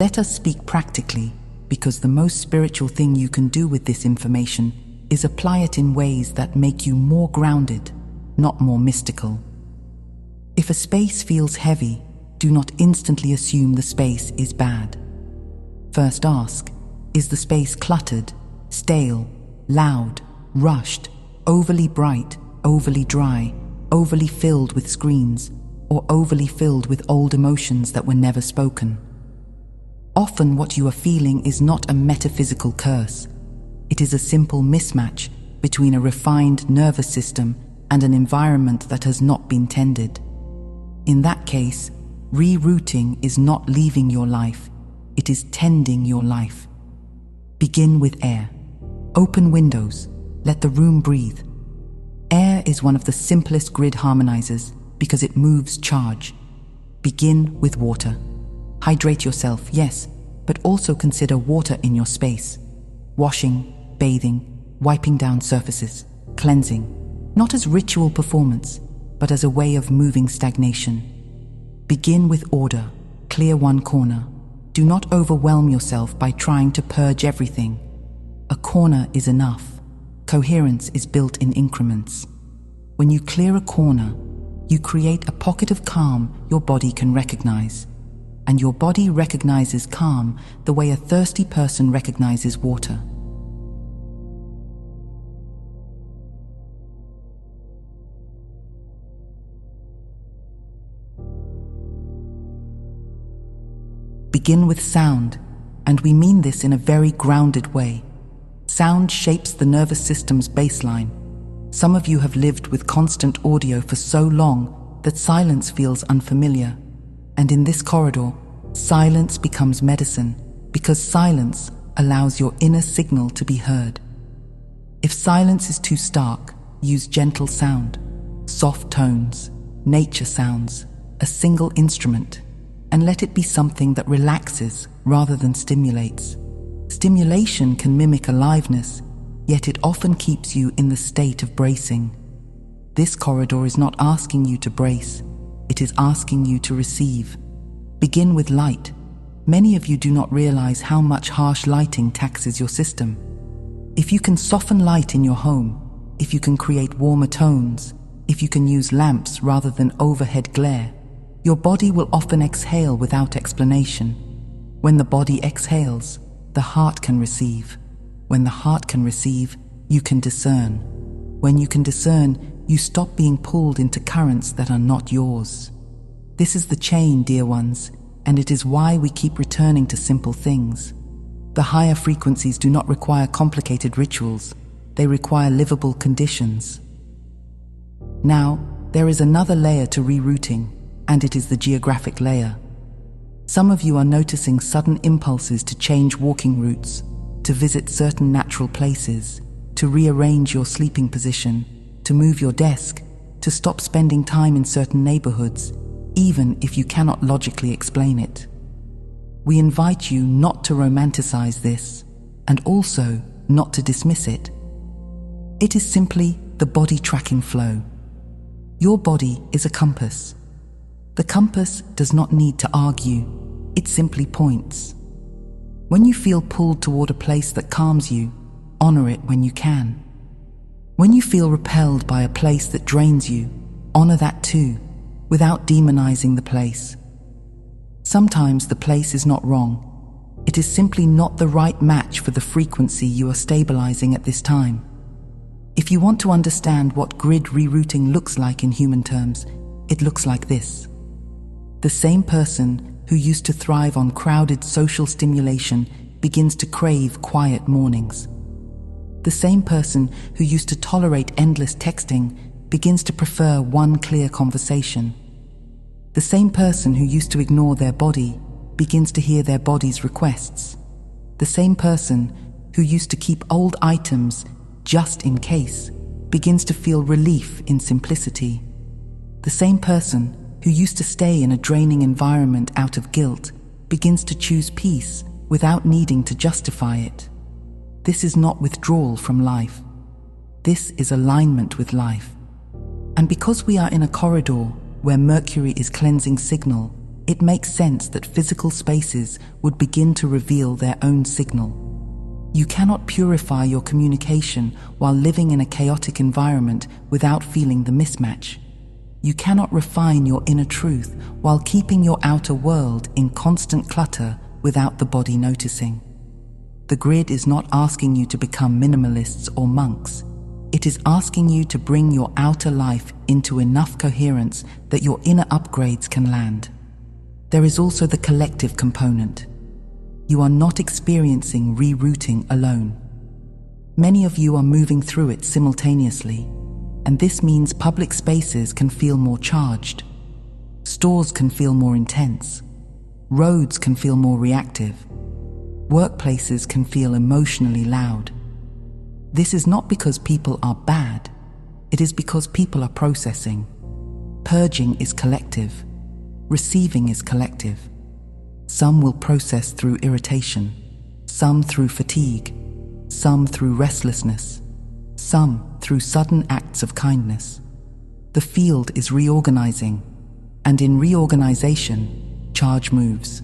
Let us speak practically, because the most spiritual thing you can do with this information is apply it in ways that make you more grounded, not more mystical. If a space feels heavy, do not instantly assume the space is bad. First ask, is the space cluttered, stale, loud, rushed, overly bright, overly dry, overly filled with screens, or overly filled with old emotions that were never spoken? Often what you are feeling is not a metaphysical curse. It is a simple mismatch between a refined nervous system and an environment that has not been tended. In that case, rerouting is not leaving your life, it is tending your life. Begin with air. Open windows, let the room breathe. Air is one of the simplest grid harmonizers because it moves charge. Begin with water. Hydrate yourself, yes, but also consider water in your space. Washing, bathing, wiping down surfaces, cleansing, not as ritual performance, but as a way of moving stagnation. Begin with order, clear one corner. Do not overwhelm yourself by trying to purge everything. A corner is enough. Coherence is built in increments. When you clear a corner, you create a pocket of calm your body can recognize. And your body recognizes calm the way a thirsty person recognizes water. Begin with sound, and we mean this in a very grounded way. Sound shapes the nervous system's baseline. Some of you have lived with constant audio for so long that silence feels unfamiliar. And in this corridor, silence becomes medicine, because silence allows your inner signal to be heard. If silence is too stark, use gentle sound, soft tones, nature sounds, a single instrument, and let it be something that relaxes rather than stimulates. Stimulation can mimic aliveness, yet it often keeps you in the state of bracing. This corridor is not asking you to brace, it is asking you to receive. Begin with light. Many of you do not realize how much harsh lighting taxes your system. If you can soften light in your home, if you can create warmer tones, if you can use lamps rather than overhead glare, your body will often exhale without explanation. When the body exhales, the heart can receive. When the heart can receive, you can discern. When you can discern, you stop being pulled into currents that are not yours. This is the chain, dear ones, and it is why we keep returning to simple things. The higher frequencies do not require complicated rituals. They require livable conditions. Now, there is another layer to rerouting, and it is the geographic layer. Some of you are noticing sudden impulses to change walking routes, to visit certain natural places, to rearrange your sleeping position, to move your desk, to stop spending time in certain neighborhoods, even if you cannot logically explain it. We invite you not to romanticize this, and also not to dismiss it. It is simply the body tracking flow. Your body is a compass. The compass does not need to argue, it simply points. When you feel pulled toward a place that calms you, honor it when you can. When you feel repelled by a place that drains you, honor that too, without demonizing the place. Sometimes the place is not wrong. It is simply not the right match for the frequency you are stabilizing at this time. If you want to understand what grid rerouting looks like in human terms, it looks like this. The same person who used to thrive on crowded social stimulation begins to crave quiet mornings. The same person who used to tolerate endless texting begins to prefer one clear conversation. The same person who used to ignore their body begins to hear their body's requests. The same person who used to keep old items just in case begins to feel relief in simplicity. The same person who used to stay in a draining environment out of guilt begins to choose peace without needing to justify it. This is not withdrawal from life. This is alignment with life. And because we are in a corridor where Mercury is cleansing signal, it makes sense that physical spaces would begin to reveal their own signal. You cannot purify your communication while living in a chaotic environment without feeling the mismatch. You cannot refine your inner truth while keeping your outer world in constant clutter without the body noticing. The grid is not asking you to become minimalists or monks. It is asking you to bring your outer life into enough coherence that your inner upgrades can land. There is also the collective component. You are not experiencing rerouting alone. Many of you are moving through it simultaneously, and this means public spaces can feel more charged. Stores can feel more intense. Roads can feel more reactive. Workplaces can feel emotionally loud. This is not because people are bad. It is because people are processing. Purging is collective. Receiving is collective. Some will process through irritation, some through fatigue, some through restlessness, some through sudden acts of kindness. The field is reorganizing, and in reorganization, charge moves.